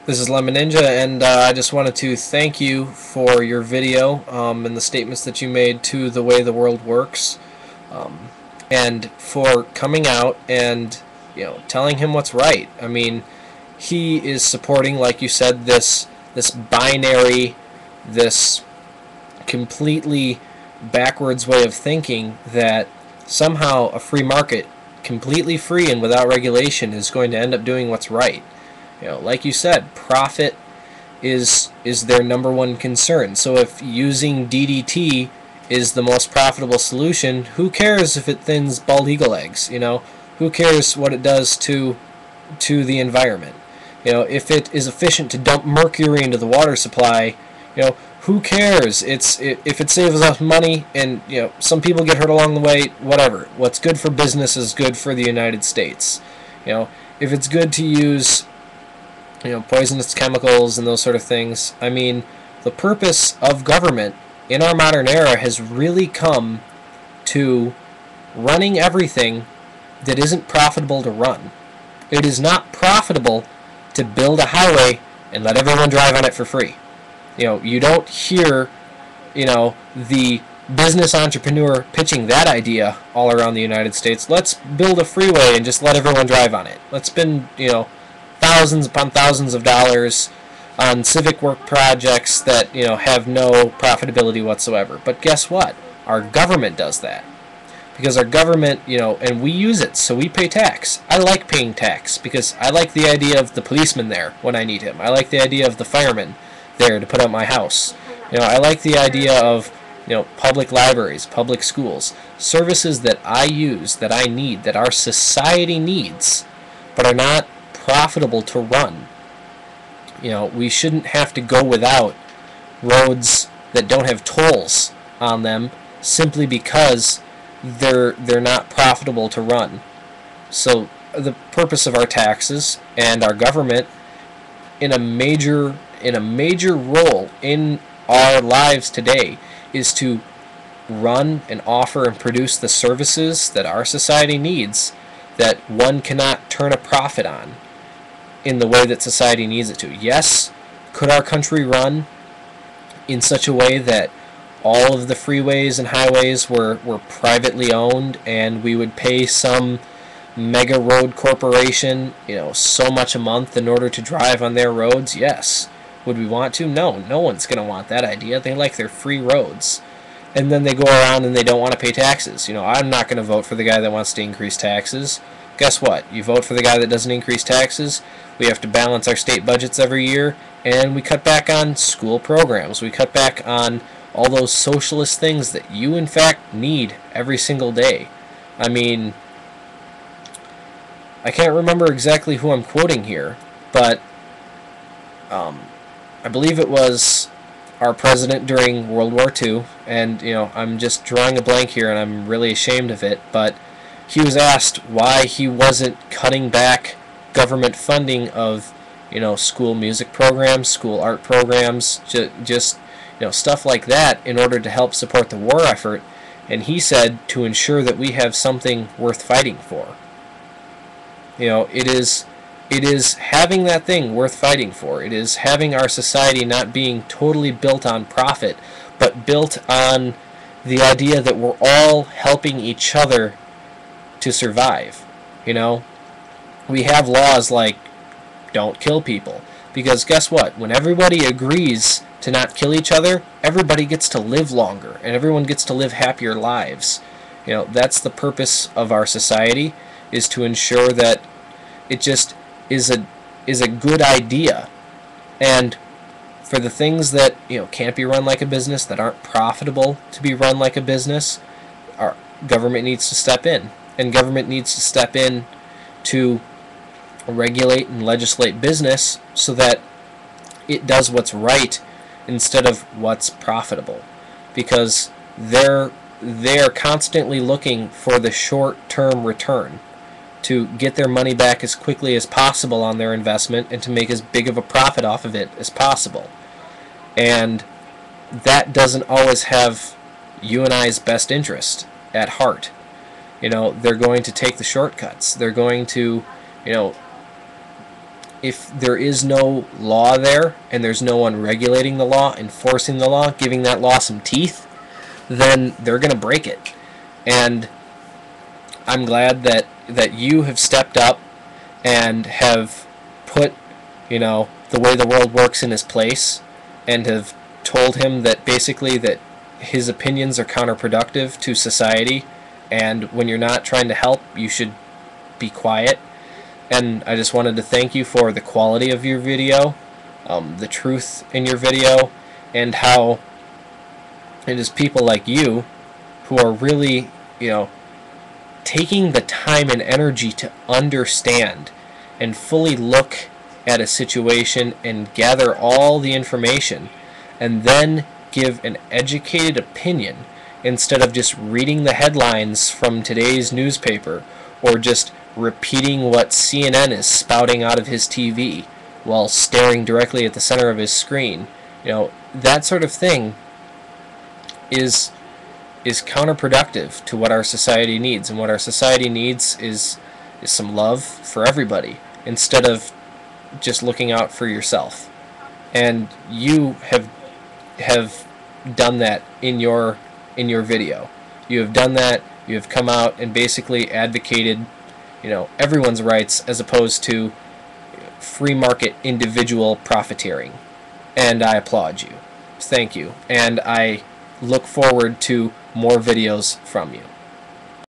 This is Lemon Ninja, and I just wanted to thank you for your video and the statements that you made to the way the world works, and for coming out and telling him what's right. I mean, he is supporting, like you said, this binary, this completely backwards way of thinking that somehow a free market, completely free and without regulation, is going to end up doing what's right. Like you said, profit is their number one concern. So if using DDT is the most profitable solution, who cares if it thins bald eagle eggs? Who cares what it does to the environment? If it is efficient to dump mercury into the water supply, who cares? If it saves us money, and some people get hurt along the way, whatever. What's good for business is good for the United States. If it's good to use poisonous chemicals and those sort of things. I mean, the purpose of government in our modern era has really come to running everything that isn't profitable to run. It is not profitable to build a highway and let everyone drive on it for free. You don't hear, the business entrepreneur pitching that idea all around the United States. Let's build a freeway and just let everyone drive on it. Let's spend, thousands upon thousands of dollars on civic work projects that have no profitability whatsoever. But guess what? Our government does that, because our government, and we use it, so we pay tax. I like paying tax because I like the idea of the policeman there when I need him. I like the idea of the fireman there to put out my house. I like the idea of public libraries, public schools, services that I use, that I need, that our society needs, but are not profitable to run. We shouldn't have to go without roads that don't have tolls on them simply because they're not profitable to run. So the purpose of our taxes and our government in a major role in our lives today is to run and offer and produce the services that our society needs, that one cannot turn a profit on in the way that society needs it to. Yes, could our country run in such a way that all of the freeways and highways were privately owned, and we would pay some mega road corporation, so much a month in order to drive on their roads? Yes. Would we want to? No. No one's going to want that idea. They like their free roads. And then they go around and they don't want to pay taxes. I'm not going to vote for the guy that wants to increase taxes. Guess what? You vote for the guy that doesn't increase taxes, we have to balance our state budgets every year, and we cut back on school programs. We cut back on all those socialist things that you, in fact, need every single day. I mean, I can't remember exactly who I'm quoting here, but I believe it was our president during World War II, and I'm just drawing a blank here, and I'm really ashamed of it, but he was asked why he wasn't cutting back government funding of school music programs, school art programs, just stuff like that, in order to help support the war effort. And he said, to ensure that we have something worth fighting for. It is having that thing worth fighting for. It is having our society not being totally built on profit, but built on the idea that we're all helping each other to survive. We have laws like don't kill people, because guess what? When everybody agrees to not kill each other, everybody gets to live longer, and everyone gets to live happier lives. That's the purpose of our society, is to ensure that it just is a good idea. And for the things that can't be run like a business, that aren't profitable to be run like a business, our government needs to step in. And government needs to step in to regulate and legislate business so that it does what's right instead of what's profitable. Because they're constantly looking for the short-term return, to get their money back as quickly as possible on their investment and to make as big of a profit off of it as possible. And that doesn't always have you and I's best interest at heart. They're going to take the shortcuts. They're going to, if there is no law there and there's no one regulating the law, enforcing the law, giving that law some teeth, then they're going to break it. And I'm glad that you have stepped up and have put, the way the world works in his place, and have told him that basically that his opinions are counterproductive to society, and when you're not trying to help, you should be quiet. And I just wanted to thank you for the quality of your video, the truth in your video, and how it is people like you who are really, taking the time and energy to understand and fully look at a situation and gather all the information and then give an educated opinion instead of just reading the headlines from today's newspaper or just repeating what CNN is spouting out of his TV while staring directly at the center of his screen. That sort of thing is counterproductive to what our society needs. And what our society needs is some love for everybody instead of just looking out for yourself. And you have done that in your video. You have done that. You have come out and basically advocated, everyone's rights as opposed to free market individual profiteering. And I applaud you. Thank you. And I look forward to more videos from you.